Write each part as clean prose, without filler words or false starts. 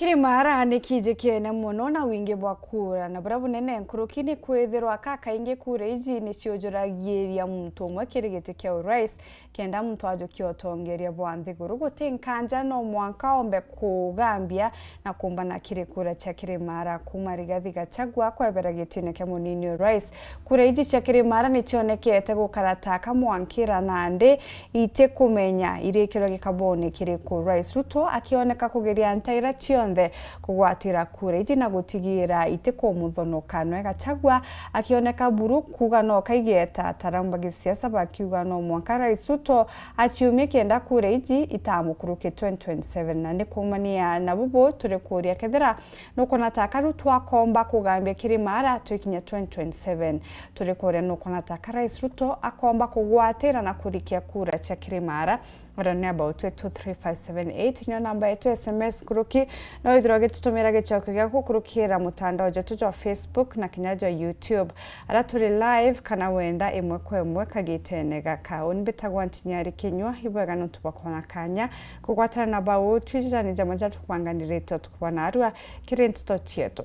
Kirimara ni kije kiene muno na wingi bwa kura na burabu nene nkurukini kwethirwa kaka inge kura iji ni ciojuragiria muntu umwe kirigiti kia urais kenda muntu ajokia utongeria bwa nthiguru guti nkanja no mwanka ombe kugambia na kumbana kiri kura cha Kirimara kuma Rigathi Gachagua kwebera gitine kia munini urais. Kura iji cha Kirimara ni cionekete gukarataka mwankira nande ite kumenya irikiro gikabone kiri ku Rais Ruto akioneka kugeria ntaira cionthe kugwatira kura iji na gutigira ite ko muthonokanwe. Gachagua akioneka buru kuga no kaigeta taramba gisiasa bakiuga no mwanka Rais Ruto aciumie kenda kura iji itamukuruke 2027 na ni kumania na bubu turi kuria kethira nuko nataka Ruto akomba kugambia Kirimara twikinya 2027 turi kuria nuko nataka Rais Ruto akomba kugwatira na kurikia kura cha Kirimara. Warani about 23578 nyo namba yetu SMS kuruki no idroge tutumira gechoko gyako kurukira mutandao jetu wa Facebook na kinyajo YouTube ara turi live kana wenda imwe kwa imwe kagitenega ka unbetagwa ntinyari kenywa hibwaga no tubakona kanya kugwatana na bawo twijana ni jamanja tukwanganirito tukubana arua kirentito chieto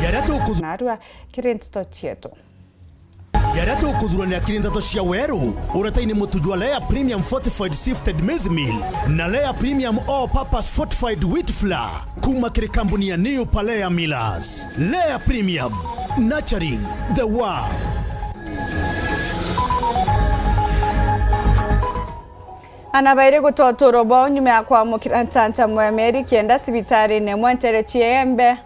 Yarato arua kirentito chieto Yarato kudhurania kirindato cia weru urataini mutujwa Lea Premium Fortified Sifted Maize Meal na Lea Premium All Purpose Fortified Wheat Flour kuma kiri kampuni ya New Palea Millers. Lea Premium, nurturing the world. Anabaire gutotoro bo nyume akwa mukirantanta mu America kienda sibitari ne mwentere chiembe.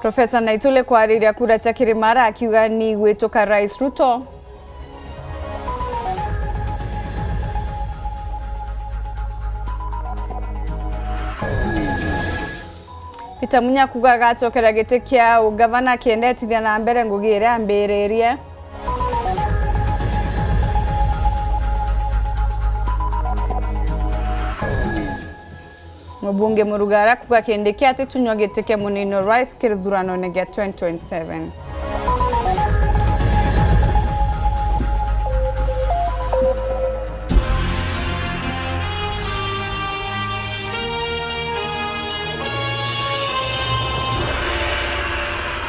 Profesa Naitule kwariria kura cha Kirimara akiuga ni gwituka Rais Ruto. Peter Munya kuga gatokera gite kia ugavana kiendetithia na mbere ngugire ambererie. Mbunge Murugara kuga kiendekia ati tunywagite kia munini Rais kirithurano negia 2027.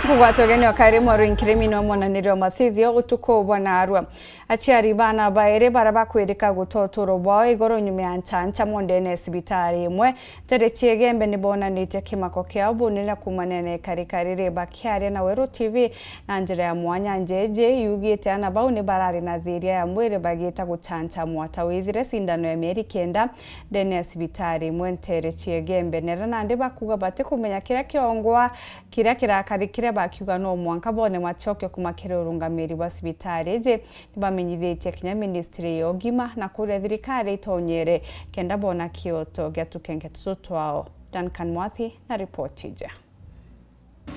Kugwatogeni wakarimu waruinkirimi mwananirio mathithio utuko bwana arua aciari bana baire baraba kwirika gutotoro bwao igoro nyume ancha mondene sibitari imwe tere chiegembe ni bona nite kimako kia ubunira kumanene karikarire bakiaria na Weru TV na njira ya mwanya njeje yugite ana bau ni barari na thiria ya mwere bagita guchancha mwata wizire sindano ya mieri kenda dene sibitari imwe tere chiegembe nera nande bakuga bate kumenya kira kiongwa kira kirakarikire bakiuga no mwanka bone machoke kumakire urungamiri wa sibitari je bamenyithite kinya ministry yogima na kure thirikari itonyere kenda bona Kyoto gyatukenge tutwao. Duncan Mwathi na report ije.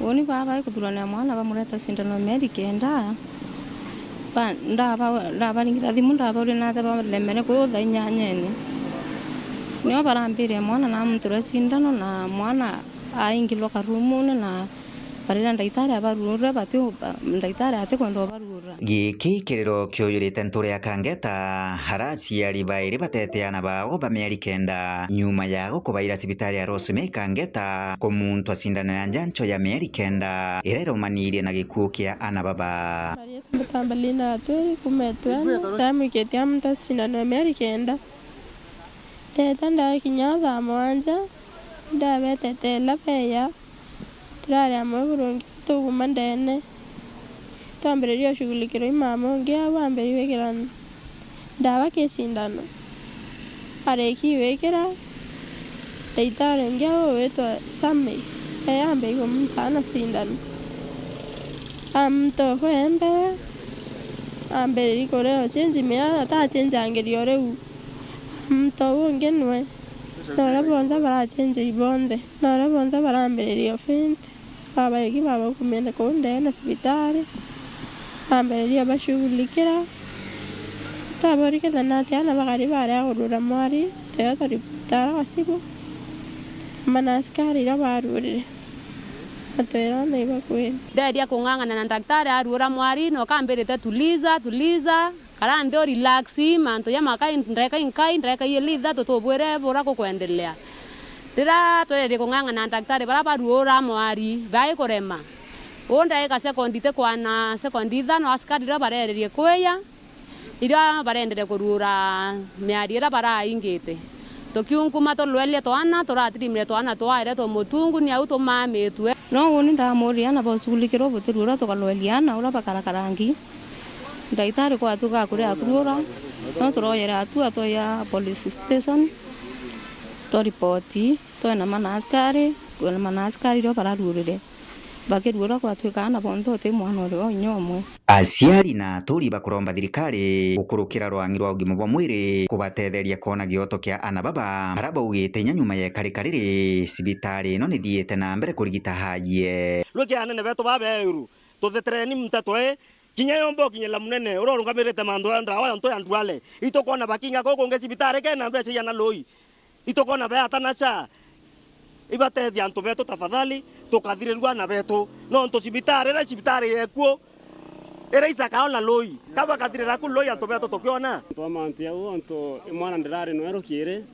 Oni baba kuthurana mwana bamureta sindano meri kenda ba ndaba ningira thimu ndaba uri na thaba lemene ko thanyanyene niyo barambire mwana na mtura sindano na mwana aingilwa karumune na barira ndaitari abarura batu ndaitari ate kwendo barura giki kiriro kyoyurite nture akangeta harasi yari baire bateteana bago bameari kenda nyuma yago kubaira sibitari ya Rosemary kangeta ko muntu asindano ya njancho ya meari kenda irero manirie na gikukia ana baba mutambalina atu kumetwa tamu ketia mta sindano ya meari kenda tetanda kinyaza mwanja dawe tetela peya Rari amaburo tugu mandene tambererio shughulikiro imamo ngia bambere wekirana dawa kesindano areki wekira daitare ngia weto samme ayambe go mtana sindano amto kwembe ambere rikore chenji mea ta chenja angeriyo reu mto ngenwe nora bonza bara chenji bonde nora bonza bara ambere rio fint baba yaki baba kumenda konde na sibitari ambere bashughulikira tabari ke na tiana bagari bare agurura mwari teata riputara wasibu manaskari rabarure atera ndaiba kwe nderia kung'ang'ana na daktari arura mwari no kambere tuliza kala ndio relax manto ya makai ndreka yelitha tutubwire bora ko kuendelea rira twere kunganga na daktari bara baruora mwari bai kurema onda eka sekondi te kwana sekondi thano askari ra barererie kweya ira barendere kurura miarira bara ingite tokiunguma to lwele to ana to ratrimre to ana to aire to mutungu ni auto mame tu no woni ndamuria na bosulikiro butirura to kalweliana ura bakarakarangi ndaitari kwa tuka kure akurura no turoyera atu ya police station to reporti to na manaskari kuna manaskari ro bararurire bakirura kwa tuka na bondo te mwana ro nyomwe aciari na aturi bakuromba thirikari gukurukira rwangi rwa ugima bwa mwiri kubatetheria kona gioto kia ana baba araba ugite nyuma ya karikariri cibitari no ni thiete na mbere kurigita haye lukia nene beto baberu tuthetreni mtatwe kinya yombo kinyela munene urorungamirite mandu ndawa yonto yandwale itokona bakinga koko nge cibitari kena mbeca yana loi itokona be atanacha ibatethia antu beto tafadhali tukathirirwa na beto no nto cibitari yekuo era isakaona loi kaba kathirira ku loi antu beto tokiona to manti ya onto imwana ndirare no erokire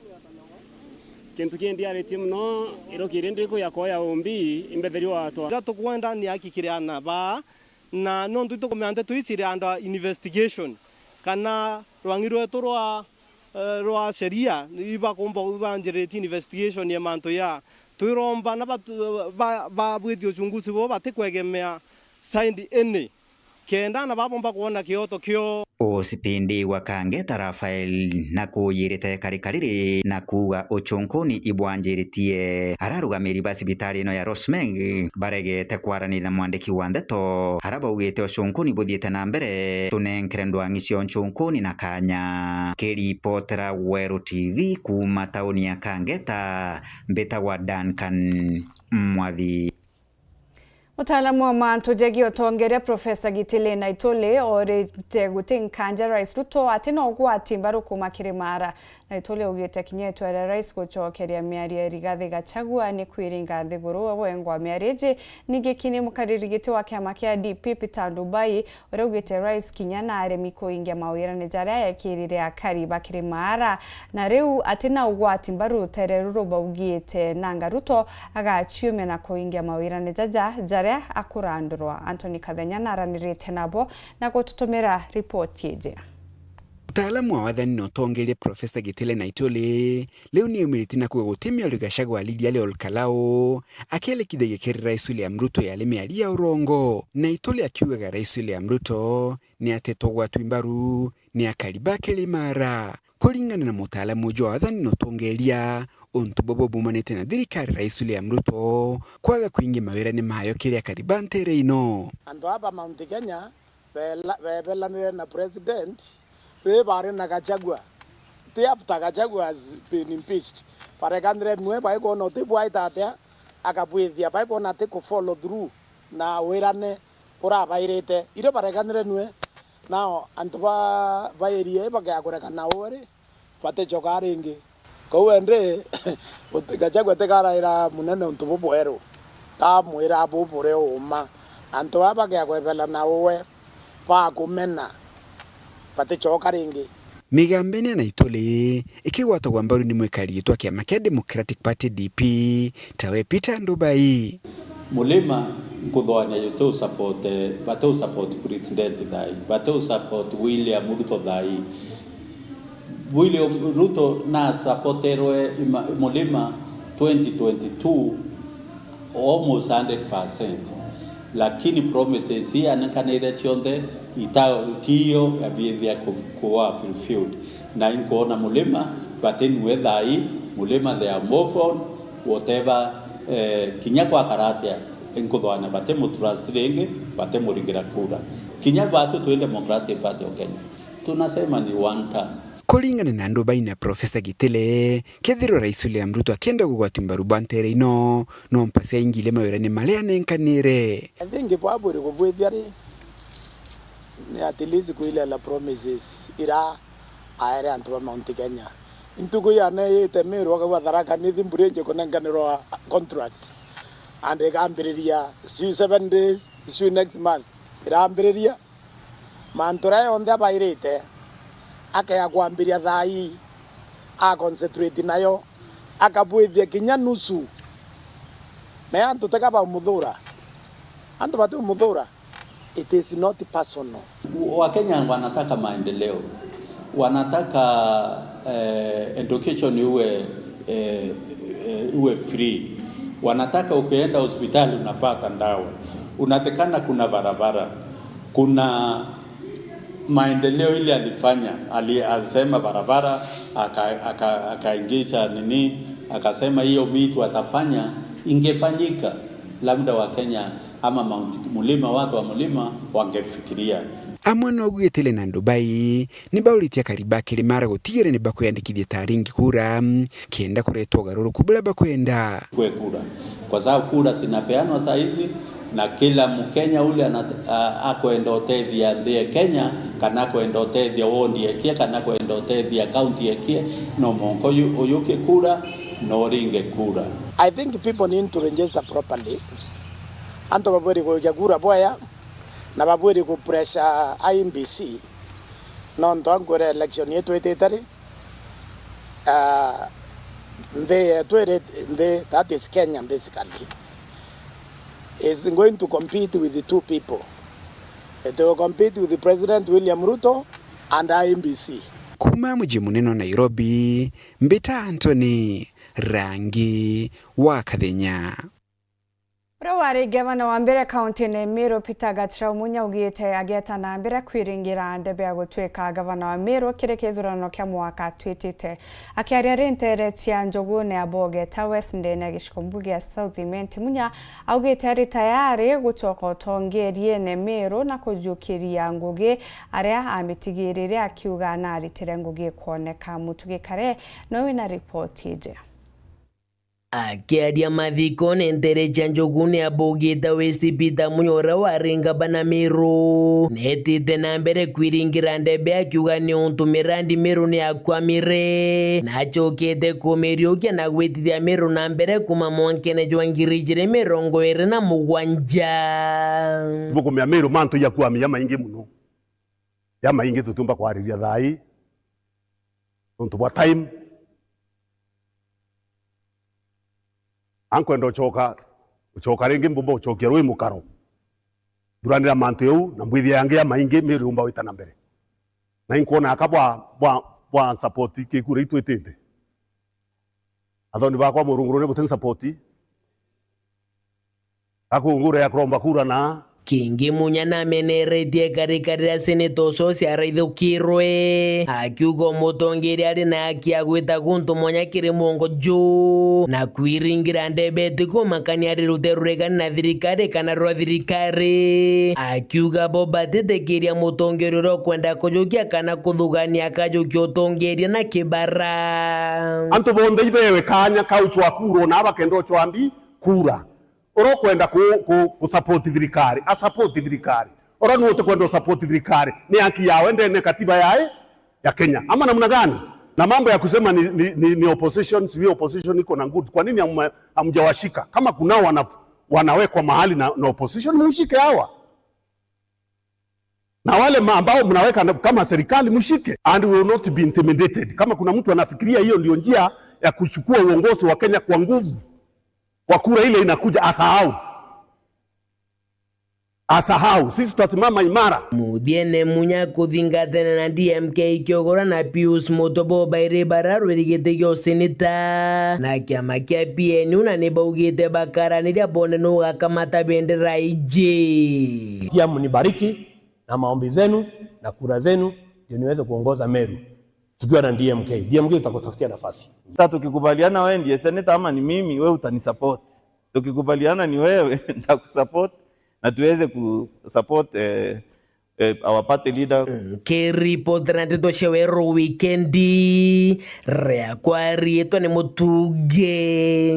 kintu kindi ariti muno erokire ndiko yakoya ombi imbetheri wato nda tukwenda ni akikiriana ba na no ntu tukomande tuicire anda investigation kana rwangi rwetu rwa sheria iba kumba ubanjireti investigation ya manto ya tuiromba na ba bwithio chunguzi bo batikwegemea side ene kenda na babomba kuona kioto kio Osipindi wa Kangeta Rafael na kuyirite karikariri na kuga uchunkuni ibwanjiritie ararugamiri ba cibitari no ya Rosemary baregete kwaranira na mwandiki wa Ndeto araba ugite uchunkuni buthiite na mbere tunenkere ndwangi cio uchunkuni na kanya kiripotera Weru TV kuma tauni ya Kangeta mbeta wa Duncan Mwathi. Mutaalamu wa manto jegi otongere Profesa Gitile Naitole orete gutinkanja Rais Ruto atino gwati mbaru kuma Kirimara Naitole ugite kinyeto ya Rais gucokeria miario Rigathi Gachagua ni kwiringa thiguru wengwa miarije nigikini mukaririgite wa kiama kia DP Peter Ndubai ugite Rais kinyana aremi kuingia mawira ni jaria yakirire akari Kirimara na riu atina ugwati mbaru tereruru baugite nanga Ruto agachiume na kuingia mawira ni jaria akurandurwa. Anthony Kathenya naranirite nabo na gututumira ripoti yeje. Mtaalamu wa wathani no tongerie Profesa Gitile Naitole leo ni umiliti na kugotemia Gachagua Lydia Leol Kalao akielekithia kiri Rais William Ruto yale miaria ya urongo. Naitole akiuga Rais William Ruto ni atetogwa twimbaru ni akariba Kirimara kuringana na mutaalamu wa wathani no tongeria untu bobo bumanite na thirikari Rais William Ruto kwaga kuingia mawira ni mayo kiri akariba ntere ino andu hapa Mount Kenya belanire na president they bare na Gachagua they after Gachagua has been impeached pare kandre nwe bai ko no te bwai tatia akabwithia bai ko na te ko follow through na wirane pora bairete ire pare kandre nwe now antu ba bairie ba ga kore kana ore pate chokaringi ko wende Gachagua te kara ira munene untu bobwero ta mwira bobore uma antu ba ga ko bela na we pa kumena pate chokaringi Migambeni na Naitole ikiwata kwa mbaru ni mwekari yetu kiama kia Democratic Party DP tawe Peter Ndubai mulima nkudhoanya yote support president dai bate support William Ruto dai William Ruto na supporterwe mulima 2022 almost 100%, lakini promises hii anakanira tionde itio ya vya kuwa fulfilled na inkoona mulima baten wedai mulima they are move on whatever kinya kwa karatia inkodwana batemo trustringe batemo rigira kura kinya batu tu Democratic Party of Kenya tunasema ni one time. Kuringana na Ndubai na Profesa Gitile kethiro Rais William Ruto akenda kugwatimba rubantere ino no mpase ingile mawira ni malea nenkanire I think paburi kubwithiari ni at least kuile la promises ira aere antu ba Mount Kenya intuko ya na yete mero kwa tharaka ni thimburenje konanganiro contract and egambiriria 7 days next month ira ambiriria mantura onde abairite akaya kwambiria thai a concentrate nayo akabwithia kinya nusu na antu tekaba muthura antu batu muthura. It is not personal. Wakenya wanataka maendeleo, wanataka education uwe free, wanataka ukienda hospitali unapata dawa, unatekana kuna barabara, kuna maendeleo ile alifanya, alisema barabara, akaingisha nini, akasema hiyo mitu atafanya, ingefanyika labda Wakenya ama mulima, watu wa mulima wangefikiria. Amwe no gwitile na Dubai ni bauritia kariba kilimara gutigire ni bakwiyandikithia taringi kura kienda kuretwa garuru kubula bakwenda kwe kura, kwa sababu kura zinapeanwa saa hizi na kila Mkenya ule akwenda otethia the Kenya kana kwenda otethia wondi ekie kana kwenda otethia county ekie no monko uyuke kura no ringe kura. I think people need to register properly. Anto babweri ko kura boya na babweri ku pressure IMBC no ntongore election yetu etetari that is Kenya basically is going to compete with the two people. It will compete with the President William Ruto and IMBC. Kuma mji munene wa Nairobi, Mbita Anthony, Rangi wa Kathenya. Wari gavana wa mbere county ne Meru Peter Gachagua munyaugiite ageta na mbere kwiringira ndebe ya gutwika gavana wa Meru kirekethurano kya mwaka twitite akiaria rentere cia Njugune abogeta West Ndene gishkombugi ya South Imenti munya augite ari tayari gucoka utongerie ne Meru na kujukiria Ngugi aria amitigirire akiuga na aritire Ngugi kuoneka mutugikare no wina report ije. Akiaria mathiko nentere cia Njugune abogeta West Peter Munyora waringa bana Meru netite na mbere kwiringira ndebe akiuga ni untumira ndi Meru ni akwamire na chokete kumeriokia na gwetithia Meru na mbere kuma mwankene jwangirijire 27 bukumya Meru mantu ya kwamia maingi muno ya maingi tutumba kwariria thai tuntu bwa time ankwenda uchoka ringi mbumba uchokia rui mukaro duranira mantu eu na mbwithia yangi ya maingi Meru umba wita na mbere na inkuona akabwa bwa support kikura itwetete athoni bakwa murunguru ne gutin support akungura ya kromba kura na Kingi munya na meneretie karikaria seneto socia raithukirwe akiugo mutongeri ari na akiagwita guntu monya kiri mongo jo na kwiringira ndebe tikumakania ari ruterurega na thirikari kana rwa thirikari akiuga boba tetekiria mutongeri ro kwenda kujukia kana kuthugania kajukia utongeria na kibara antu bonde ibewe kanya kauchwa kuro na abakendo chwambi kura oro kwenda ku support thirikari a support thirikari oro nuote kwenda support thirikari ni haki yao endene katiba ya Kenya ama namna gani na mambo ya kusema ni opposition si opposition iko na nguvu. Kwa nini hamjawashika? Kama kunao wanawekwa mahali na opposition mshike hawa na wale ambao mnaweka kama serikali mshike and will not be intimidated. Kama kuna mtu anafikiria hiyo ndio njia ya kuchukua uongozi wa Kenya kwa nguvu kwa kura ile inakuja asahau sisi tutasimama imara. Mudiene munya kuthingatana na DMK ikiogora na Pius Motobo baire bararu rigete seneta na kiama kia PNU na nibaugite bakara niria bone no gakamata bendera ije. Pia mnibariki na maombi zenu na kura zenu ndio niweze kuongoza Meru tukiwa na DMK. DMK tutakutafutia nafasi. Sasa tukikubaliana wewe ndiye seneta ama ni mimi, wewe utanisupport. Tukikubaliana ni wewe nitakusupport na tuweze kusupport our party leader. Keri potrante to shewero weekendi rea kwari eto ne mutuge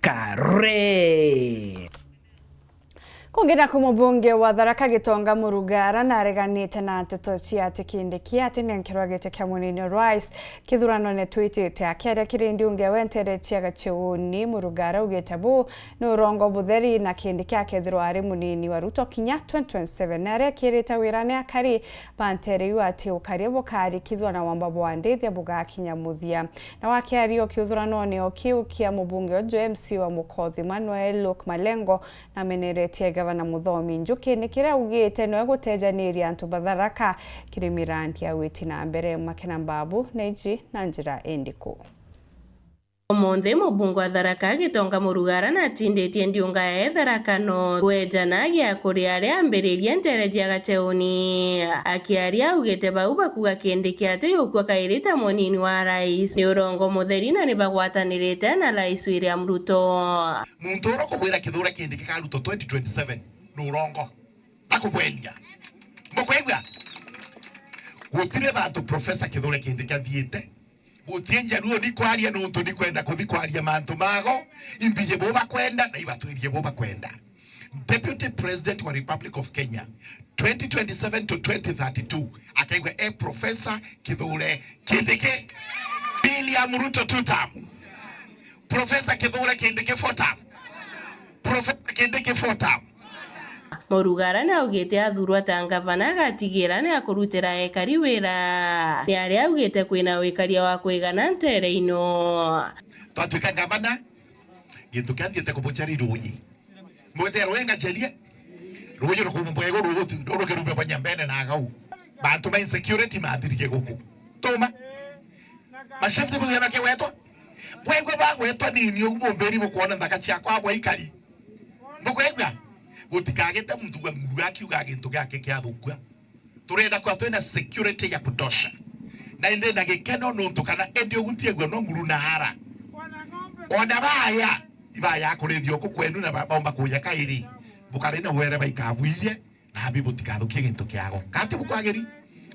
kare Kungina kumubunge wa Tharaka Gitonga Murugara na areganite na nteto cia tikindiki ati nenkirwagite kia munini Rice kithurano ne twitite akere kirindi unge wentere cia gachiuni Murugara ugite bu no rongo butheri na kindiki akethirwa ari munini wa Ruto kinya 2027 nare kirite wirane akari pantere yu ati ukari bukari kithurano wamba bwandithia buga kinya muthia na wakiario kithurano ne okiukia mubunge ojo MC wa Mukothi Manuel Luke Malengo na meneretie Gavana Muthomi Njuki nikira ugite no gutejaniria antu batharaka kirimiranti ya witi na mbere makena babu neji na njira endiko Omonde mubunge wa Tharaka Gitonga Murugara na tindetie ndiunga ya Tharaka no kwejana gya kuri aria ambiririe ntere jia gacheuni akiaria ugite bau bakuga kindiki ati yukwa kairita munini wa rais ni urongo mutheri na nibagwatanirite na rais William Ruto muntu uro kubwira kithura kindiki ka Ruto 2027 ni urongo akubwenia mbokwegwa gutire bantu professor kithura kindiki athiite gutienja ruo ni kwaria nuntu ni kwenda kuthi kwaria mantu mago imbije bo bakwenda na ibatwirie bo bakwenda. Deputy President wa Republic of Kenya 2027 to 2032 akaigwa Professor Kithure Kindiki, William Ruto 2 term, Professor Kithure Kindiki 4 term, Professor Kindiki 4 term. Murugara na ugite athurwa ta gavana gatigira ni akurutira ekari wira ni aria ugite kwina wikaria wa kuigana ntere ino twatuika gavana gitu kandiete kubuchari ruyi mwete rwenga cherie ruyi rukumbwego rukerumbe banyambene na agau bantu ba insecurity mathirike guku toma mashafte bugena ke wetwa bwego ba wetwa nini ugumberi bukuona ndaka ciakwa bwa ikari mbukwegwa gutikagete mtu wa mugaki ugagintu gake kiathukua turenda kwa twena security ya kutosha na ende na gikeno nuntu kana endio gutiegwa no nguru na hara ona baya ibaya kurithio kukwenu na bomba kuya kairi bukari na were baikabuiye na habibu tikathukie gintu kiago kati bukwageri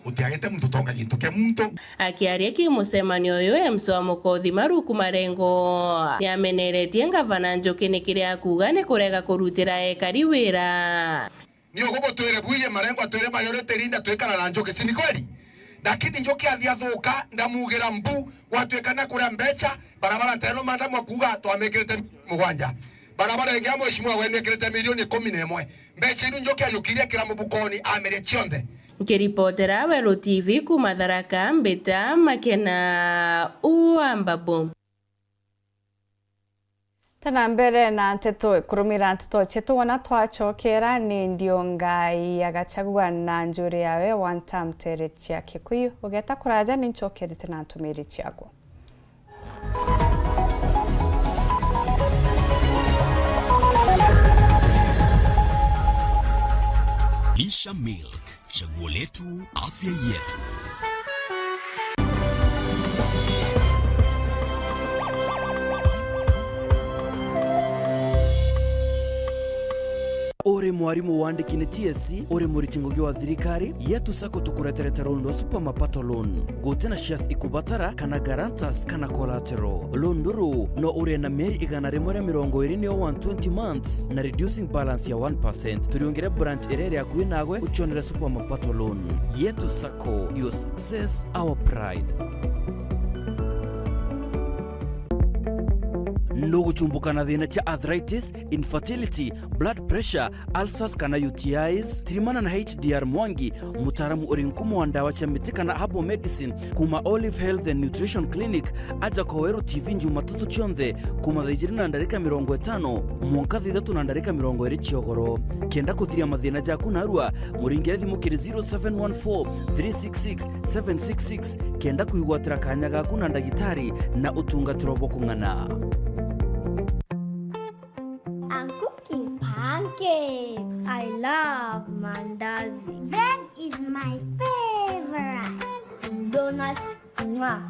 utiagete mtu tonga gintu ke muntu akiaria ki musemanio uyu MC wa Mukothi Maruku Marengo yameneretie gavana Njuki nikire akuga ni kurega kurutira ekari wira ni ugugo twire buiye Marengo atwire mayorete rinda twikara na Njuki sini kweli lakini Njuki athiathuka ndamugira mbu watwikana kura mbecha barabara teno manda mwakuga twamekirete mugwanja barabara ingi amwe shimwa wemekirete milioni 11 mbecha iru Njuki ayukirie kira mubukoni amere chionde. Kiripotera Wero TV kuma Tharaka mbeta makena uambabu. Tana mbere na nteto kurumira nteto chetu wana twachokera ni ndio ngai ya Gachagua na njuri yawe one-time tere chia Kikuyu ugeta kuraja ni nchokeri tena ntumiri chiago. Lisha Milk, chaguo letu, afya yetu. Ore mwarimu wandikine TSC ore muritingogi wa thirikari yetu sako tukureterete rondo wa super mapato loan gutena shares ikubatara kana guarantors kana collateral loan duru no ore na meri igana rimwe 20 o 120 months na reducing balance ya 1%. Turiongere branch erere ya kuinagwe uchonere super mapato loan yetu sako, your success our pride. No guchumbuka na thina cha arthritis, infertility, blood pressure, ulcers kana UTIs. Tirimana na HDR Mwangi, mutaramu orinkumu wa ndawa cha miti kana herbal medicine kuma Olive Health and Nutrition Clinic aja kwa Wero TV Njumatutu chionde kuma dhaijiri na ndarika 50 mwonkathi dhatu na ndarika 20 chiogoro. Kienda kuthiria mathina jaku narua muringire thimukiri 0714 366 766 kienda kuigwatira kanya gaku na ndagitari na utungatiro bwo kung'ana. Pancake. I love mandazi. Bread is my favorite. Donuts. Mwah.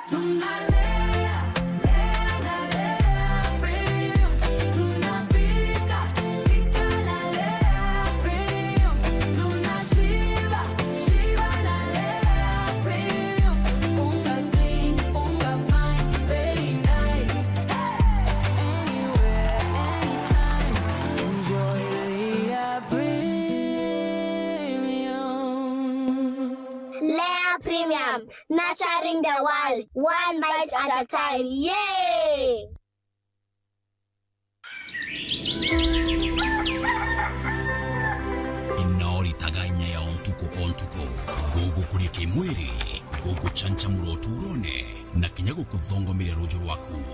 Tunalea, lea, lea, Farm, nurturing the world, one bite at a time. Yay! Inori tagainya ya ontuko gogo kuri kimwiri gogo chancha muroturone na kinyago kuthongo mire rojo rwaku.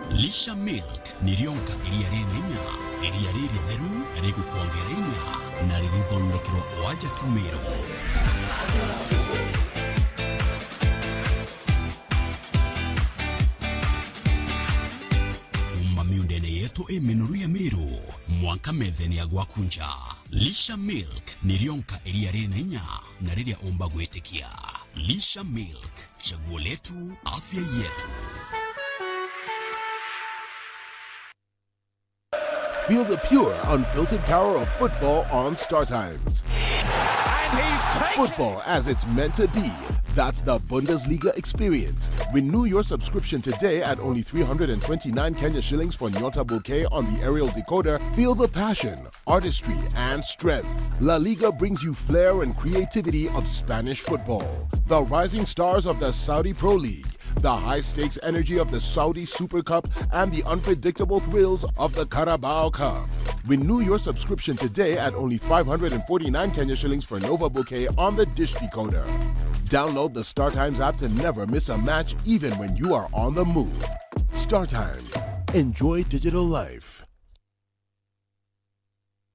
Lisha Milk nirionka iria rinenya iria riri theru rigu kuongerenya na ririthondekero oaja tumero. Kuma miundene yetu minoru ya miru mwanka metheni ya gwakunja. Lisha Milk nirionka iria rinenya na riria omba gwetikia. Lisha Milk, chaguo letu, afya yetu. Feel the pure, unfiltered power of football on Star Times. And he's taken Football as it's meant to be. That's the Bundesliga experience. Renew your subscription today at only 329 Kenya shillings for Nyota Bouquet on the aerial decoder. Feel the passion, artistry, and strength. La Liga brings you flair and creativity of Spanish football. The rising stars of the Saudi Pro League, the high-stakes energy of the Saudi Super Cup, and the unpredictable thrills of the Carabao Cup. Renew your subscription today at only 549 Kenya shillings for Nova Bouquet on the Dish Decoder. Download the Star Times app to never miss a match, even when you are on the move. Star Times. Enjoy digital life.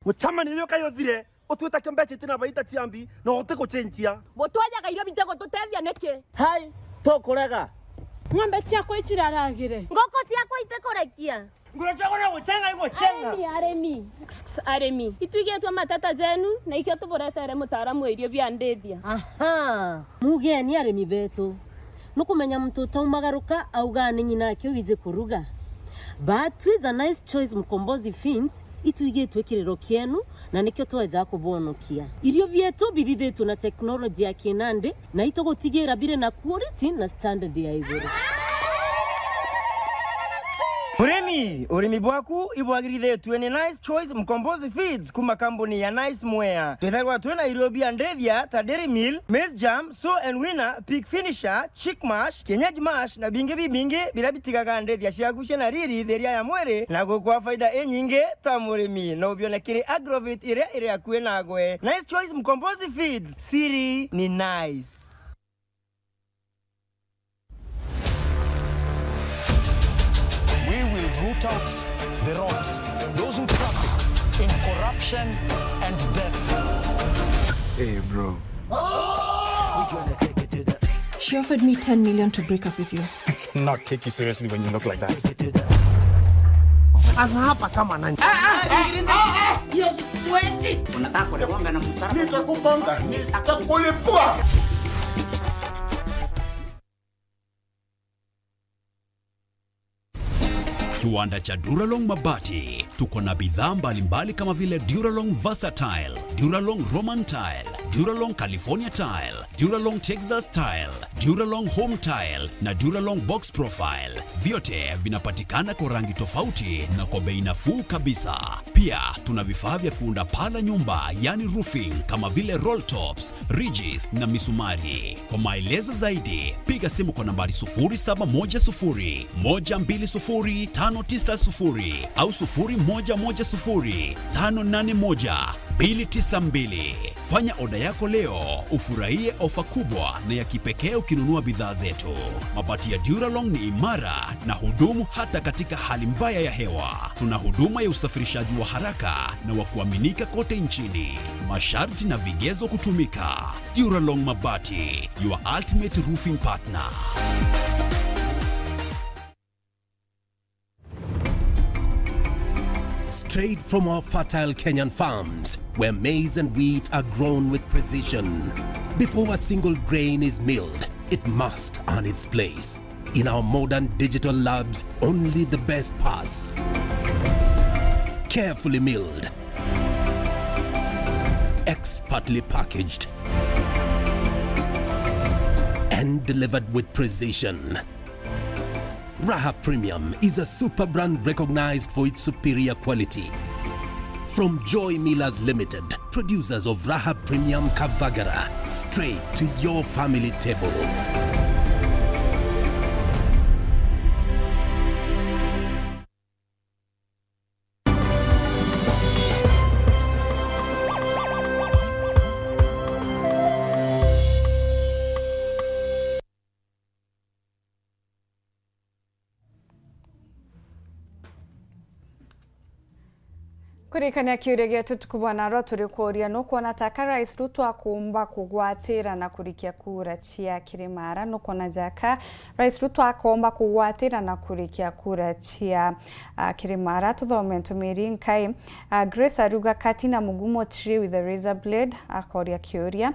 Muchama niyo kayo thire otueta kembeche tina baita tiambi no oteko chenchia. Botwaja gairo bitego tutethia neke. Hai tokoraga. Ng'ombe ciakwa itiraragire. Ngoko ciakwa itekorekia. Ngurachagwa na guchenga iko chenga. Aremi. Ituigetwa matata zenu na ikio tuboretere mutaaramu irio bia ndethia. Aha. Mugeni aremi betu. Nukumenya mtoto umagaruka auga ni nyina kyo wize kuruga. But with a nice choice mkombozi fins ituigetwe kirero kienu na nikyo tweza kubonokia. Irio bietu birithetwo na teknolojia ya kinande na itogotigera bire na quality na standard ya iguru. Urimi bwaku ibwagirithetwe ni Nice Choice Mkombozi Feeds kuma kambuni ya Nice Mwea. Twethagwa twina irio bia ndethia ta Dairy Meal, Maize Jam, So and Winner, Pig Finisher, Chick Mash, Kienyeji Mash na bingi bibingi bila bitigaga ndethia ciaku ciana riri theria ya mwere na gukwa faida enyinge ta murimi na ubionekire Agrovit iria akuwe nagwe. Nice Choice Mkombozi Feeds, siri ni nice. We will root out the rot, those who traffic in corruption and death. Hey, bro. She offered me 10 million to break up with you. I cannot take you seriously when you look like that. Hapa kama nani? Hiyo siwezi. Unataka kulegonga na msara? Nitakugonga. Nitakulipua. Kiwanda cha Duralong Mabati tuko na bidhaa mbalimbali kama vile Duralong Versatile, Duralong Roman Tile, Duralong California Tile, Duralong Texas Tile, Duralong Home Tile na Duralong Box Profile. Vyote vinapatikana kwa rangi tofauti na kwa bei nafuu kabisa. Pia tuna vifaa vya kuunda pala nyumba, yani roofing, kama vile roll tops, ridges na misumari. Kwa maelezo zaidi, piga simu kwa nambari 0710 120 590 au 0110 581 292. Fanya oda yako leo, ufurahie ofa kubwa na ya kipekee ukinunua bidhaa zetu. Mabati ya Duralong ni imara na hudumu hata katika hali mbaya ya hewa. Tuna huduma ya usafirishaji wa haraka na wa kuaminika kote nchini. Masharti na vigezo kutumika. Duralong Mabati, your ultimate roofing partner. Straight from our fertile Kenyan farms, where maize and wheat are grown with precision. Before a single grain is milled, it must earn its place. In our modern digital labs, only the best pass. Carefully milled. expertly packaged and delivered with precision. Raha Premium is a super brand recognized for its superior quality. From Joy Millers Limited, producers of Raha Premium Kavagara, straight to your family table. Kurikania kiuria gitu tukubona ro turi kuria no kuona taka Rais Ruto akumba kugwatira na kurikia kura chia Kirimara no kuona jaka Rais Ruto akomba kugwatira na kurikia kura chia Kirimara tuthome ntumiri nkai Grace Aruga katina mugumo tree with a razor blade akoria kiuria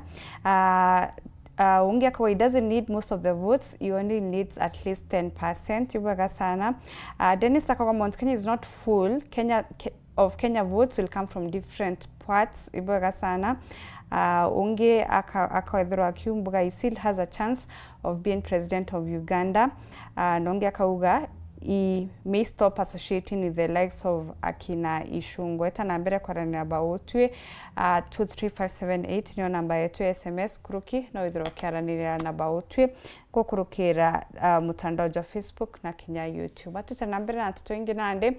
unge kwa, he doesn't need most of the votes, he only needs at least 10%. Ibaga sana. Dennis Akagwa Mount Kenya is not full. Kenya votes will come from different parts. Ibaga sana. Unge akaedhura akiumbuga, he still has a chance of being president of Uganda. Nonge akauga, he may stop associating with the likes of Akina Ishungwe. Eta nambere kwa rani abautwe 23578 niyo namba yetu SMS kuruki na withiro kiara nirira nabautwe kwa kurukira mutandao wa Facebook na Kenya YouTube. Atita nambere na tito ingi nande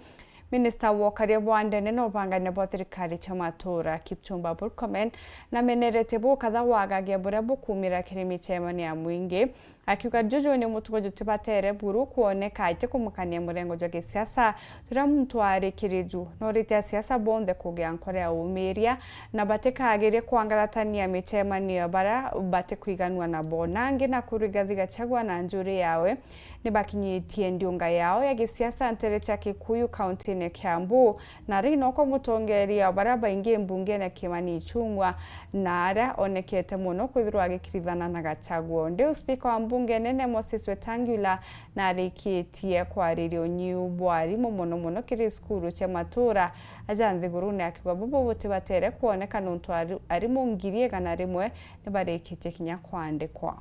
Minister Wakaria Bwande neno bangane bo thirikari cha matora Kipchumba Murkomen na menerete bo kadha wagagia bura bukumira kirimi chemani ya mwingi akiuga jojo ni mutugo jutibatere buru kuoneka ite kumukania murengo joge siasa turamutware kiriju norite siasa bonde kugea nkore ya umiria na bateka agire kuangaratania michemani ya bara bate kuiganwa na bonange na kurigathiga chagwa na njuri yawe ni bakinyitie ndiunga yao ya gisiasa ntere cha Kikuyu county ne Kiambu na rino ko mutongeria baraba ingie mbunge na Kimani Ichung'wa na ara onekete muno kwithirwa agikirithana na Gachagua. Ndio speaker wa mbunge nene Moses Wetangula na rikitie kwa ririo nyu bwari muno kiri skuru cha matura ajanthi gurune akigwa bobo bote batere kuoneka nuntu ari mungirie kana rimwe ni barikitie kinya kwandikwa.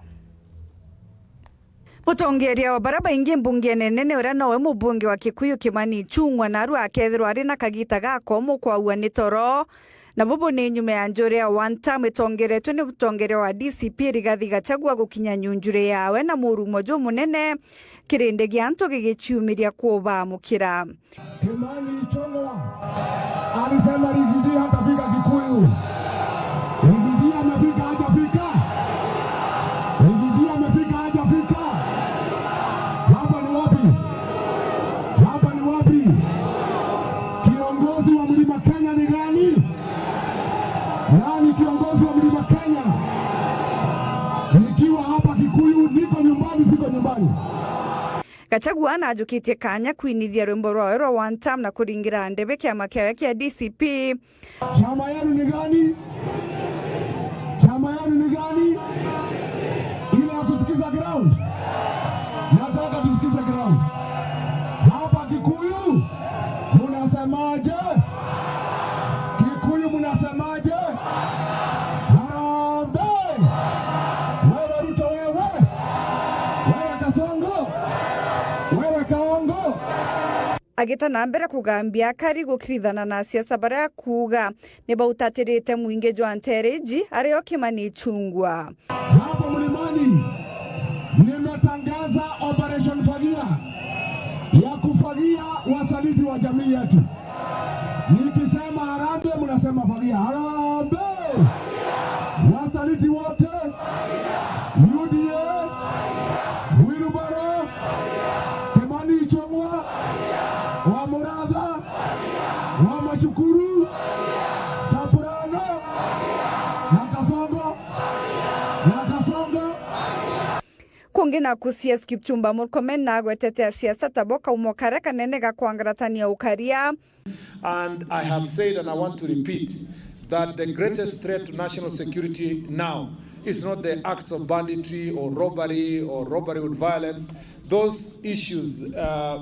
Mutongeria wa baraba ingi mbunge nene ura nowe mubunge wa Kikuyu Kimani Ichung'wa na aru akethirwa ari na kagita gako mukwaua ni toro na bubu ni nyume ya njuri ya one time itongeretwe ni mutongeria wa DCP Rigathi Gachagua gukinya nyunjure yawe na murumo jo munene kirinde gia anto gigichiumiria kuba mukira. Kimani Ichung'wa alisema Rigiji hatafika Kikuyu. Rigiji amefika hajafika. Rigiji amefika hajafika. Hapa ni wapi? Hapa ni wapi? Kiongozi wa Mlima Kenya ni gani? Nani kiongozi wa Mlima Kenya? Nikiwa hapa Kikuyu niko nyumbani, siko nyumbani. Gachagua na ajukitie kanya kuinithia rwimbo rwawe rwa one time na kuringira ndebe kiama kiawe kia DCP. Chama yenu ni gani? Chama yenu ni gani? Ile ya kusikiza ground. Nataka tusikize ground. Hapa Kikuyu munasemaje? Kikuyu munasemaje? Harambee! Wewe Ruto wewe! Wewe Kasongo! Wewe Kaongo! Agita na mbere kugambia kari gukirithana na siasa bara kuga ni bautatirite mwinge Jwantereji ario Kimani Ichung'wa. Hapo mlimani nimetangaza operation Fagia ya kufagia wasaliti wa jamii yetu. Nikisema harambee mnasema Fagia. Harambee! Wasaliti wote UDA Wilbaro Kimani Ichung'wa wa Muratha wa Machukuru Sapurano na Kasongo kungi na kusia Kipchumba Murkomen na agwetetea siasa taboka umokare kanene ga kwangaratania ukaria. And I have said and I want to repeat that the greatest threat to national security now is not the acts of banditry or robbery with violence. Those issues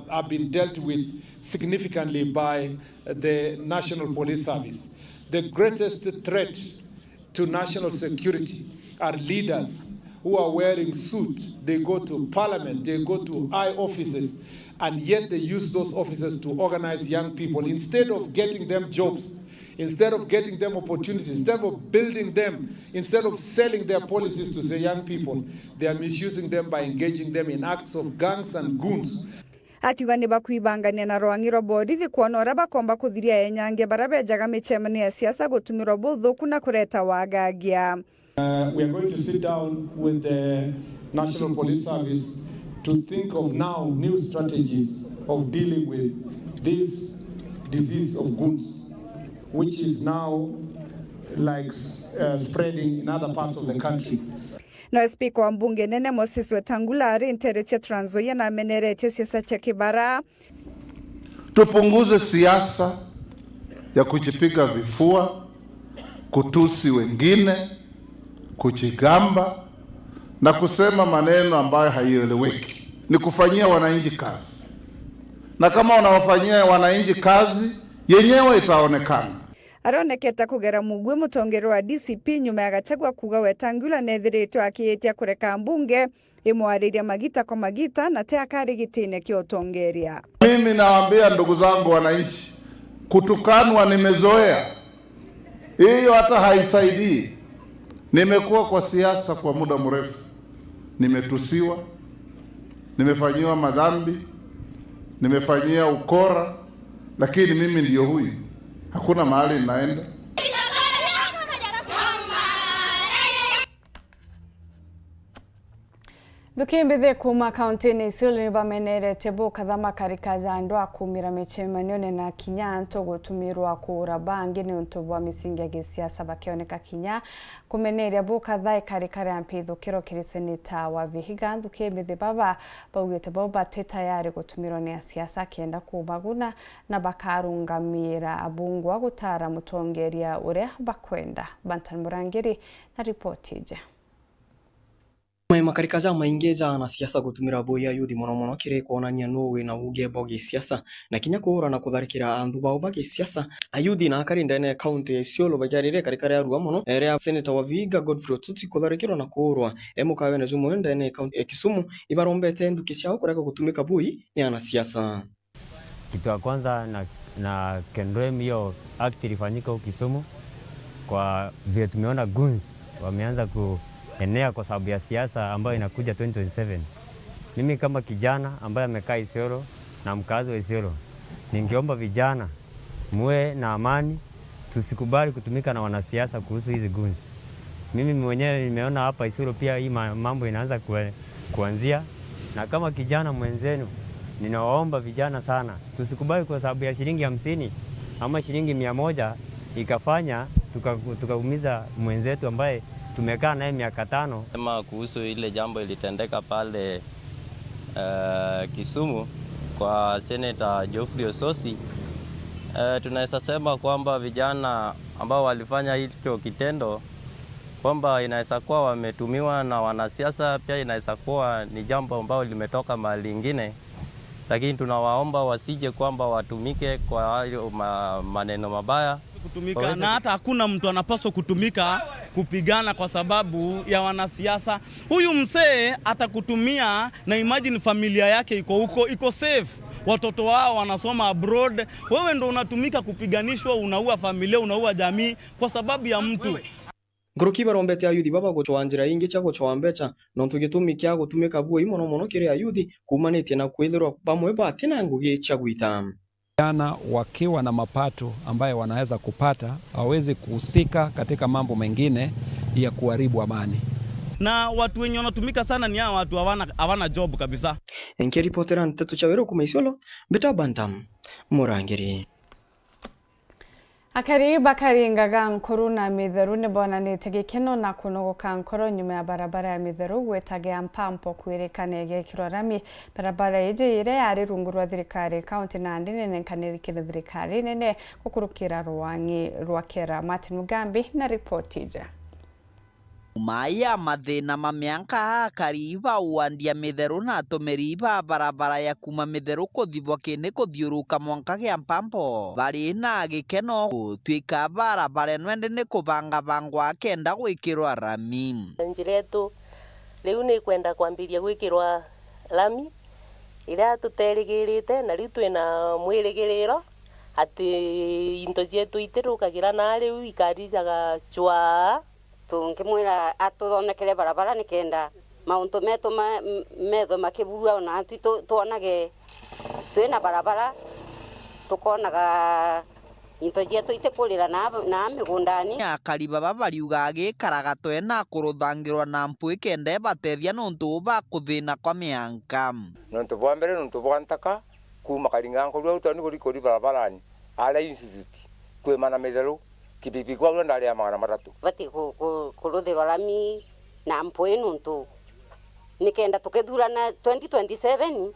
have been dealt with significantly by the National Police Service. The greatest threat to national security are leaders who are wearing suits. They go to parliament, they go to high offices, and yet they use those offices to organize young people. Instead of getting them jobs, instead of getting them opportunities, instead of building them, instead of selling their policies to the young people, they are misusing them by engaging them in acts of gangs and goons. Akiuga ni bakuibangania na rwang'iro borithi kuona ũrĩa bakomba kuthiria enyange barabejaga mĩcemanio ya siasa gutumirwo buthuku na kureta wagagia. We are going to sit down with the National Police Service to think of now new strategies of dealing with this disease of goons, which is now like spreading in other parts of the country. Na spika wa mbunge nene Moses Wetangula arintereche Trans Nzoia na amenerete siasa cha kibara. Tupunguze siasa ya kujipiga vifua, kutusi wengine, kujigamba na kusema maneno ambayo haieleweki. Ni kufanyia wananchi kazi. Na kama unawafanyia wananchi kazi, yenyewe itaonekana. Aroneketa kugera mugwe mutongero wa DCP nyuma ya Gachagua kuga Wetangula nethiritwo akiyetia kureka mbunge imwariria magita kwa magita na te akarigitine kiotongeria. Mimi nawaambia ndugu zangu wananchi, kutukanwa nimezoea. Hiyo hata haisaidii. Nimekuwa kwa siasa kwa muda mrefu. Nimetusiwa, nimefanyiwa madhambi, nimefanyia ukora, lakini mimi ndio huyu. Hakuna mahali ninaenda. Dukimbithe kuma kaunti-inĩ Isiolo nĩ bamenerete bokathama karikaza andu akumira michemanio na kinya nto gutumirwa kura bangi ni untu bwa misingi ya gisiasa bakioneka kinya kumeneria bokathai karikare ampithukiro kiri seneta wa Vihiga. Dukimbithe baba baugite bo bate tayari gutumirwa ni siasa kienda kubaguna na bakarungamira abungu wa gutara mutongeria uria bakwenda. Bantan Murangiri na ripoti ije. Makarikaza maingeza na siasa gutumira boya yuthi mono kire kuonania no we na uge bogi siasa na kinya kuhura na kutharikira anthu bao bagi siasa ayuthi na akarinda ne county ya Isiolo bajarire karikara ya ruwa mono area senator wa Vihiga Godfrey Otuti kutharikirwa na kuhurwa emukawe na zumo enda ne county ya Kisumu ibarombete nduki chao kureka gutumika bui ni ana siasa. Kitu ya kwanza na kendrem hiyo act ilifanyika huko Kisumu kwa vile tumeona goons wameanza enea kwa sababu ya siasa ambayo inakuja 2027. Mimi kama kijana ambaye amekaa Isiolo na mkazi wa Isiolo, ningeomba vijana muwe na amani, tusikubali kutumika na wanasiasa kuhusu hizi goons. Mimi mwenyewe nimeona hapa Isiolo pia hii mambo inaanza kuanzia, na kama kijana mwenzenu ninawaomba vijana sana, tusikubali kwa sababu ya shilingi 50 ama shilingi 100 ikafanya tukaumiza mwenzetu ambaye tumekaa naye miaka 5. Sema kuhusu ile jambo ilitendeka pale Kisumu kwa Senator Geoffrey Ososi, tunaweza sema kwamba vijana ambao walifanya hicho kitendo kwamba inaweza kuwa wametumiwa na wanasiasa, pia inaweza kuwa ni jambo ambalo limetoka mahali ingine, lakini tunawaomba wasije kwamba watumike kwa hayo maneno mabaya kutumika, na hata hakuna mtu anapaswa kutumika kupigana kwa sababu ya wanasiasa. Huyu msee atakutumia na imagine familia yake iko huko, iko safe, watoto wao wanasoma abroad, wewe ndo unatumika kupiganishwa, unaua familia, unaua jamii kwa sababu ya mtu. Nguruki barombete ayuthi baba gochwanjira ingi cha gochwambecha no tugitumi kya gutumika bui mono kire ayuthi kumanetie na kwithirwa bamwe batina ngugi cha gwita. Vijana wakiwa na mapato ambayo wanaweza kupata hawezi kuhusika katika mambo mengine ya kuharibu amani. Na watu wenye wanatumika sana ni hao watu hawana job kabisa. Enke reportera Nteto Chawero kuma Isiolo beta Bantam Murangiri. Akari bakaringaga nkuru na mitheru ni bona nitegekeno na kunogoka nkoro nyuma ya barabara ya mitheru gwetage mpampo kwirikana egekirwo rami barabara ije ire yari rungurwa thirikari county na ndine nkanirikire thirikari nene gukurukira rwangi rwakera. Martin Mugambi na report ije. Maya mathina mamyanka kariba uandia mitheru na tumiriba barabara ya kuma mitheru kuthibwa kini kuthiuruka mwanka gia Mpambo bari na gikeno twika barabara nwende ni kubanga bangwa kenda gwikirwa rami. Njira yetu riu ni kwenda kwambiria gwikirwa rami ira tuterigirite na riu twina mwirigiriro ati into cietu itirukagira na riu ikarijaga chwa tungimwira atuthondekere barabara nikenda mauntu metu metho makibua ona tuonage twina barabara tukonaga into cietu itikurira na migundani. Akariba babariuga agikaraga twena kuruthangirwa na mpui kende batethia nuntu ba kuthina kwa mianka nuntu bwa mbere nuntu bwa ntaka kuma karingango rwa utani kuri barabarani ala institute kwemana metheru kibibi kwa ndari ya magana matatu bati kuruthirwa rami na mpui nuntu nikenda tukithurana 2027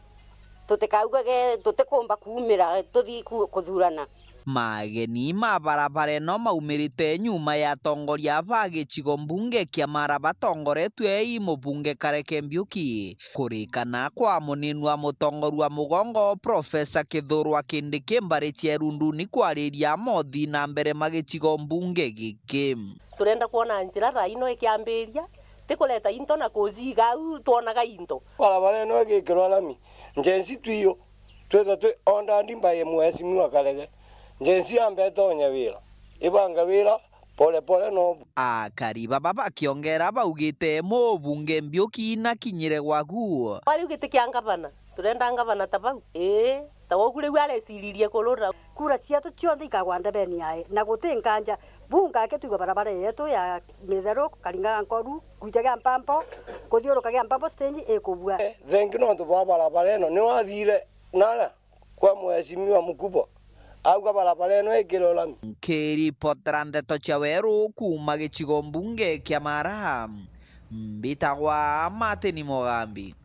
tutikaugage tutikumba kumira tuthi kuthurana. Mageni ma barabara no maumirite nyuma ya tongoria ba gicigo mbunge kia Maraba tongoretwe i mubunge Kareke Mbiuki kurikana kwa munini wa mutongoru wa mugongo Profesa Kithurwa Kindiki mbari Cherunduni kwariria mothi na mbere magicigo mbunge giki. Turenda kuona njira raino ikiambiria tikuleta into na kuziga tuonaga into barabara no gikirwa rami njensi twiyo twetha twi onda ndimba ye mwesimiwa Kareke njensi ambe tonya wira ibanga wira pole pole no. Akariba baba kiongera baugite mubunge Mbiuki na kinyire gwaku bari ugite kiangabana turenda ngabana tabau tawogure wale siririe kolora kura ciatu ciothe ikagwanda beni yae na gutinkanja bunga ke tuiga barabara yetu ya mitheru karinga nkoru kuitega Mpambo kuthiurukaga Mpambo stage ekubua thengi no ntu barabara eno ni wathire nala kwa mwesimiwa mkubwa auga barabara eno ikirora. Kiripotera Ndeto Chaweru kuma gicigo mbunge kia Mara mbitagwa Martin Mugambi.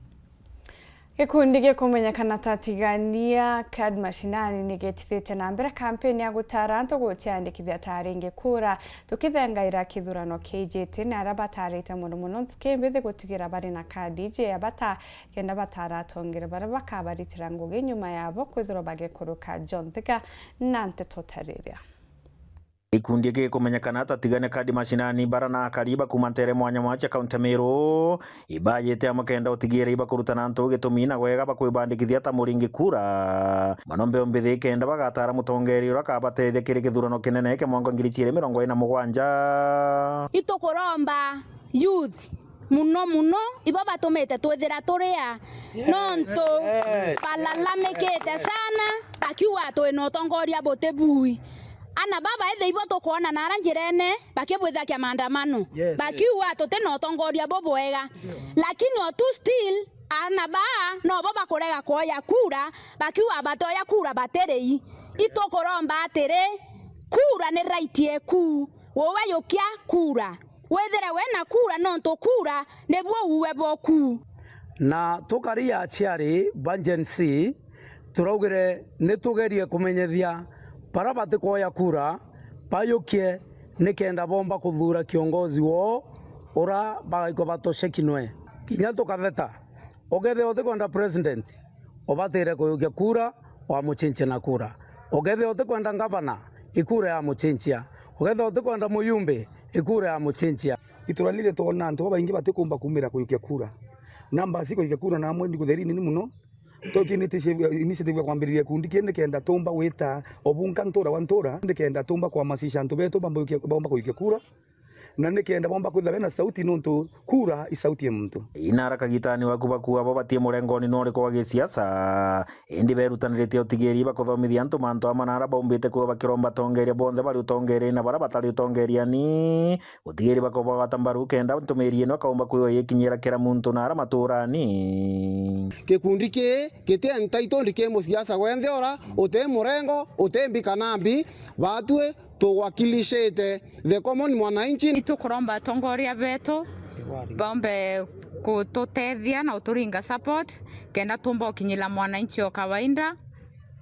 Gikundi gikumenyekana tatigania card mashinani nigitithite na mbere kampeni ya gutara antu gutiandikithia taringi kura tukithengaira kithurano kijite na arabatarite muno tukimbithi gutigira bari na kadi je abata kenda batara tongere bara bakabaritira ngugi nyuma yabo kwithiro bagikuruka John Thika na Nteto Tarĩria. Ikundi gikumenyekana tatigania kadi mashinani barana kariba kumantere mwanya mwacha kaunti Meru ibayete amakenda utigire iba kurutana ntu gitumina gwega bakwibandikithia ta muringi kura manombe ombithi kenda bagatara mutongeri rakabatethia kiri githurano kinene ke mwango 2027 itukuromba youth muno ibo batumite twithira turia nonto palalamekete sana bakiwa twina utongoria botebui ana baba ethe ibo tukuona na ranjirene bakibwitha kia maandamano bakiwa tutena utongoria bobwega lakini otu still ana ba no baba kurega kuoya kura bakiwa batoya kura baterei itukuromba atire kura ni right yeku wowe yukia kura wethere wena kura nonto kura nebwo uwe boku na tukaria chiari banjensi turaugire nitugerie kumenyethia para batikoya kura payukie nikenda bomba kuthura kiongozi wo ura bagaiko batoshekinwe kinya tukatheta ogethe otekwenda president obatire kuyukia kura wa muchinche na kura ogethe otekwenda gavana ikura ya muchinchia ogethe otekwenda muyumbe ikura ya muchinchia ituralire tona antu baingi batikumba kumira kuyukia kura namba siko kuyukia kura na mwendi kutherini ni muno initiative ya kwambiriria kundi kende kenda tumba wita obunka ntora wantora kenda tumba kwa masisha antu beto bomba kuyukia kura na nikenda bomba kwitha na sauti nontu kura isauti ya mtu inara kagitani wakubaku abo batie murengoni no riko wage siasa indi berutanirite otigeri bakothomithia antu manto amanara bombite kuba bakiromba tongeria bonde bari utongere na bara batari utongeria ni utigeri bakoba batambaru kenda ntumerie no kaumba kuyo yekinyira kera muntu nara maturani kikundi kite entaito ndike mu siasa gwenthe ora ute murengo utembi kanambi batwe tuwakilishete the common mwananchi itukuromba tongoria betu bombe kututethia na uturinga support kenda tumba ukinyila mwananchi wa kawaida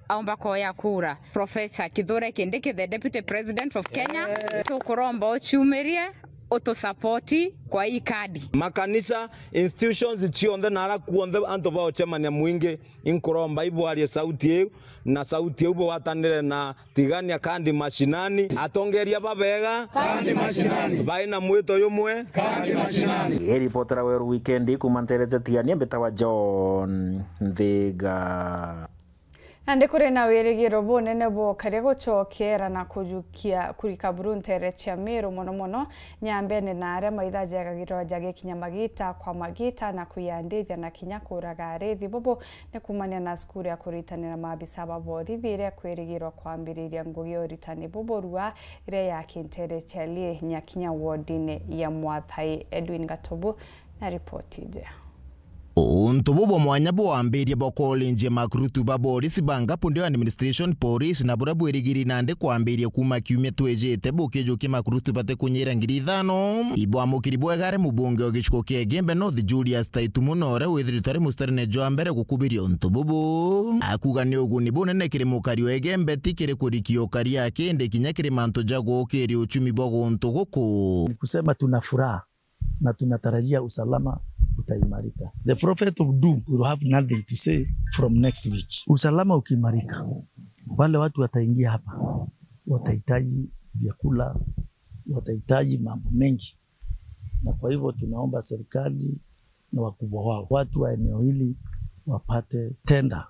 aomba koya kura Profesa Kithure Kindiki the deputy president of Kenya tukuromba uchumirie utusapoti kwa hii kadi. Makanisa institutions chionde nara kuonde anto bao chemania mwingi inkoromba ibwarie sauti eu na sauti eu watanire na tigania kandi mashinani atongeria babega kandi mashinani baina mwito yumwe kandi mashinani. Reportera weru weekend kumanterete tiania betawa John Thiga. Nande kure na wirigiro bunene bo kare gucokera na kujukia kuri kaburuntere cia Meru mono nyambene na are maithaje agagiro jage kinyamagita kwa magita na kuyandithia na kinya kuraga arethi bobo ne kumania na skuru ya kuritanira mabisa babori thire kwirigiro kwambiriria ngugi oritani boborua ire ya kintere chalie nyakinya wardine ya Mwathai. Edwin Gatobu na ripoti je. Untububo mwanya bwambirie bokolinje makrutu babori sibanga pundio administration police na burabu erigiri nande kwambirie kuma kiumia twejete bokejoke makrutu bate kunyira ngiri 5 ibwa mukiri bwegare mubunge ogishiko kegembe North Julius Taitumunore withiritore mustarine joambere gukubiri untububo akugani oguni bonene kire mukari wegembe tikire kurikio kari yake nde kinyakire manto jago keri uchumi bogo ntogoko. Ni kusema tuna furaha na tunatarajia usalama utaimarika. The prophet of doom will have nothing to say from next week. Usalama ukimarika, wale watu wataingia hapa, watahitaji vyakula, watahitaji mambo mengi, na kwa hivyo tunaomba serikali na wakubwa wao, watu wa eneo hili wapate tenda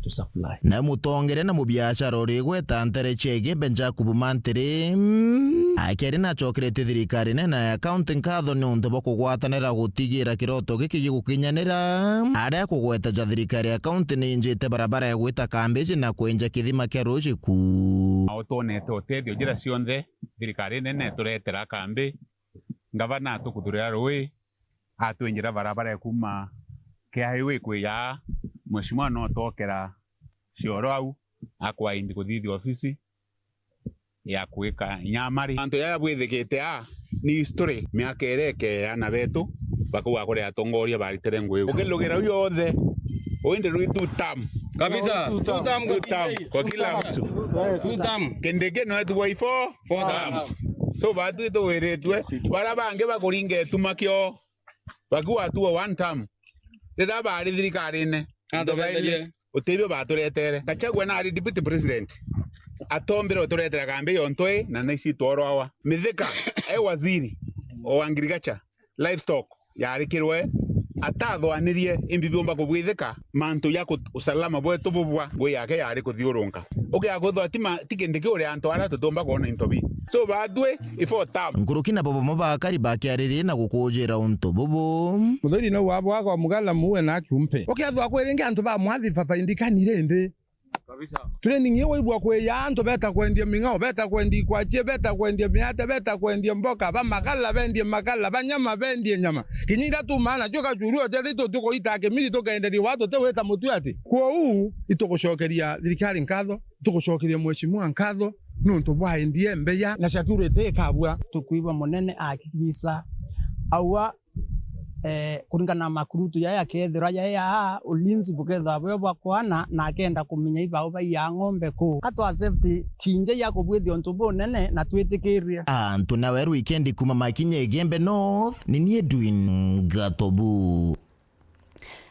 to supply. Na mutongere na mubiashara origweta ntere chege benja kubumantere akeri na chokrete thirikari na account nkatho ni undu bokugwatanira gutigira kiroto giki gigukinyanira aria kugweta ja thirikari account ni njite barabara ya gwita kambeji na kwenja kithima kia rujiku autonete otethio njira cionthe thirikari nene turetera kambi ngavana tukuthuria rui atwinjira barabara kuma kia highway kwiya mheshimiwa no tokera cioro au akwa indi kuthithia ofisi ya kuika nyamari anto ya bwithikite ni history miaka ereke ana betu bakuwa kore atongoria baritere ngwe ukilugira uyo othe oinde rui tutam kabisa tutam kwa kila mtu tutam kendege no etu wai four times so batu to weretwe bara bange bakuringe tumakyo bakuwa tu one time ndaba bari thirikari ne utebyo baturetere Gachagua na ari deputy president atombere turetera kambe yontwe na naici tworoawa mithika waziri o agriculture livestock yarikirwe atathwanirie imbibomba kubwithika mantu ya usalama bwetu bubwa bwe yake yari kuthiurunka ugiaguthwa tikindiki uri antu ara tutumba kuona intobi so badwe ifo tam ngurukina bobo mabakari bakiarire na gukujira untu bobo muthuri no wabo wako mugala muwe na kumpe ukiathwa kwiringa antu ba mwathi baba indikanire ndi kabisa training yewe ibwa kwe ya antu beta kwendie mingao beta kwendi kwa che beta kwendie miate beta kwendie mboka ba makala bendie makala ba nyama bendie nyama kinyira tu maana joka churuo je tuko itake mili toka endeli watu te weta mutu ati kwa huu itogushokeria thirikari nkatho tugushokeria mheshimiwa nkatho nuntu bwa endie mbeya na security kabwa tukuiba monene akikisa awa kuringana na makurutu ya kethira ya ulinzi buketha bwe bakwana na akenda kumenya ibao ba ya ng'ombe ku atwa safety tinje ya kubwithio ntubo nene na twitikiria antu na weru weekend kuma makinye Gembe North ni Edwin Gatobu.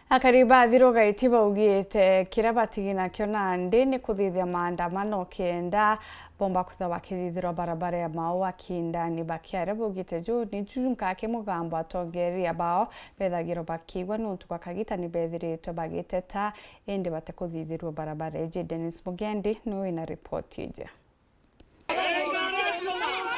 Akariba thiroga itiba ugiete kirabatigina kiona ndini kuthithia maandamano kenda bomba kuthawa kithithiro barabara ya Mau akindani bakiare bugite juu ni junka ke mugambo atongeria bao bethagiro bakigwa nuntu bakagita ni bethiritwe bagiteta indi bate kuthithirwo barabara eje. Dennis Mugendi no ina report ije.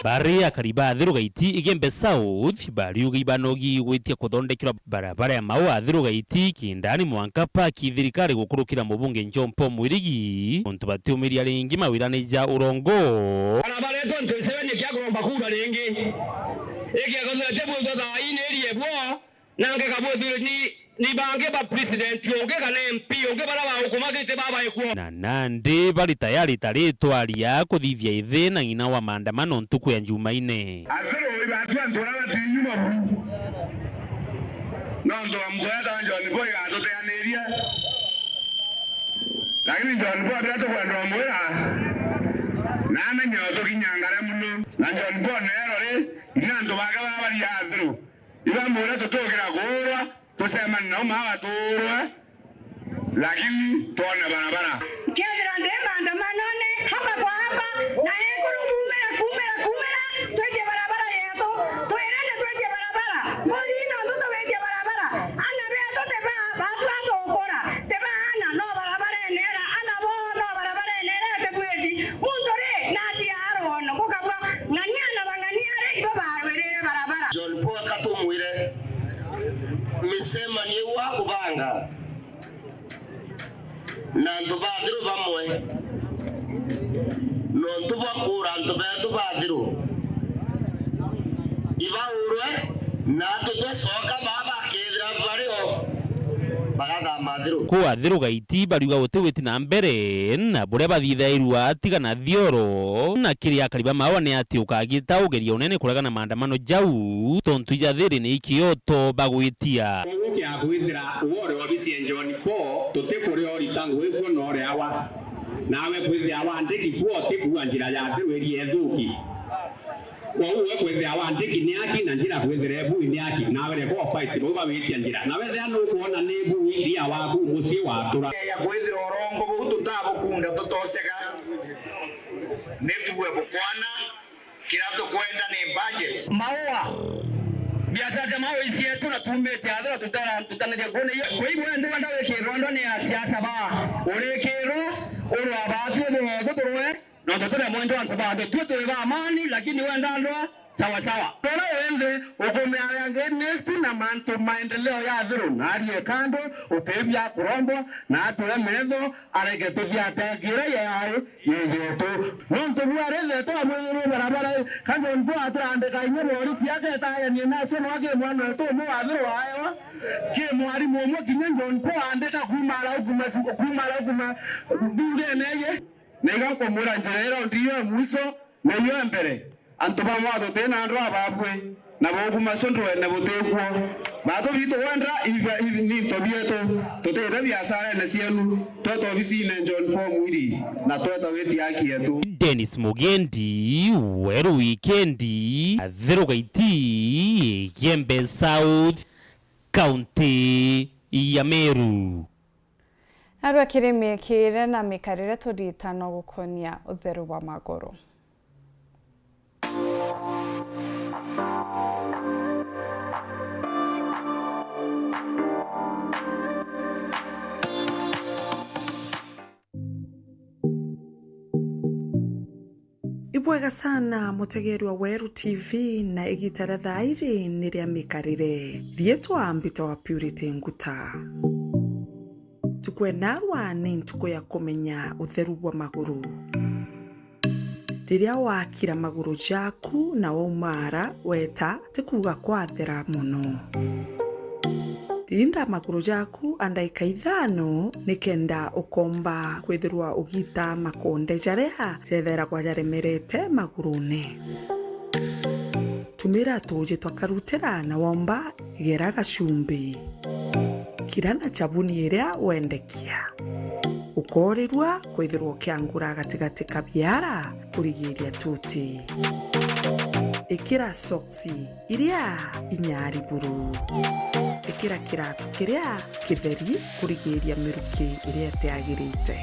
Bari akariba thirogaiti Igembe South bari ugibanogi gwitia kuthondekirwa barabara ya Mau thirogaiti kindani mwanka paki thirikari gukurukira mubunge Njompo Mwirigi untu batiumiria ringi mawirane ja urongo barabara eto ntesebanye kyagomba kuba ringi iki akozete bwo da ine rie bwo nange kabwo ni bange ba president yonge kana MP yonge baraba ukumagite baba ekuo na nande bali tayari taritwaria kuthithia ithe na ngina wa maandamano ntuku ya Jumaine asero ibatu antora batinyuma bu nondo amgoya njoni boy atote aneria lakini njoni boy atote kwa ndo moya nana nyoto kinyangara muno na John Paul nero inando bagaba bali adru iba mura tutokera gorwa tusema no mawa turwa lakini tuone barabara kiadra de maandamano ne hapa kwa hapa na yekuru kumera tweje barabara yetu tuerende tweje barabara morino ndoto weje barabara ana beto te ba bato okora te ba ana no barabara enera ana bo no barabara enera te bwedi mundore na diaro no kokabwa nganyana banganiare iba barwerere barabara John Paul katumwire misema ni wa kubanga na ntubadiru bamwe no ntubakura ntubetu badiru ibaurwe na tutosoka baba kedra bariho bagaga madiru kwa thiru gaiti bariuga gutiwiti na mbere na buria bathithairwa atiga na thioro na kiria kariba mawa ni ati ukagita ugeria unene kuragana maandamano jau tontu ijathiri ni ikioto bagwitia uki agwithira uore wa bisi John Paul tutikuri ori tangu iguo no ri awa nawe kwithia awandiki kuo tikuwa njira ya thiru eri ethuki kwa uwe kwithia awandiki ni aki na njira kwithire bu ni aki nawe re ko fight bo bawitia njira nawe thia no kuona ni bu iria waku muci watura ya kwithira orongo bu tutabukunda tutoseka netuwe bukwana kirato kwenda ni budget maua biashara za mawe isi yetu na tumete adora tutanaje kone kwa hivyo ndio ndio kirondo ni siasa ba urekero uru abatu bo turwe na tutore mwendo antaba tuto ba amani lakini wenda ndoa sawa sawa Tona wende ukomeayange nesti na manto maendeleo ya dhuru nariye kando utebya kurombo na atule medho aregeto vya tagira yao yeyeto nonto buareze to amwero barabara kanjo ndo atrande kainyo borisi yake taya ni naso no age mwana to mo adhuru ayo ke mwari momo kinyo ndo andeka kumala bunge neye nega komura njero ndiyo muso neyo mbere antoba mwado tena ndo ababwe na boguma sondwe na botekwo bato bito wandra ni tobieto totete biasara na sienu toto bisine John Paul mwiri na toto weti yaki yetu Dennis Mugendi weru weekendi thiru gaiti Gembe South County ya Meru arwa kiremekire na mikarire turitano gukonia utheru wa maguru Ibwega sana mutegeri wa Weru TV na igitara thairi niria mikarire rietwa ambita wa Purity Nguta tukwenarwa ni ntuko ya kumenya utheru wa maguru riria wakira maguru jaku na waumara weta tikuga kwathera muno Rinda maguru jaku andaika ithano nikenda ukomba kwithirwa ugita makonde jaria jethera kwa jaremerete magurune tumira tuje twakarutira na womba igera gacumbi kirana chabuni iria wendekia ukorirwa kwithirwa kiangura gatigati kabiara kurigiria tuti ikira soksi iria inyari buru ikira kiratu kiria kitheri kurigiria miruki iria teagirite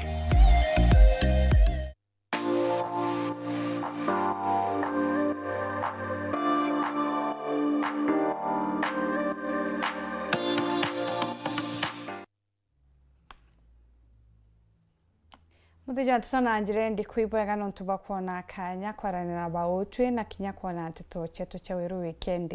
Muthija tusona njire ndi kuibwega nontu bakuona kanya kwaranira bautwe na kinya kuona nteto chetu cha Weru weekend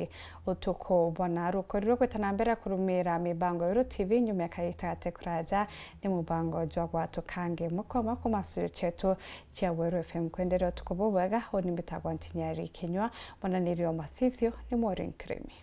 utuko bona rukoriro kwetana mbere kurumira mibango Weru TV nyuma kaita tekuraja ni mubango jwa watu kange mukoma kwa masuyo chetu cha Weru FM kwendero tukobobwega oni mitagwa ntinyari kinywa bona nirio mathithio ni Maureen Kremi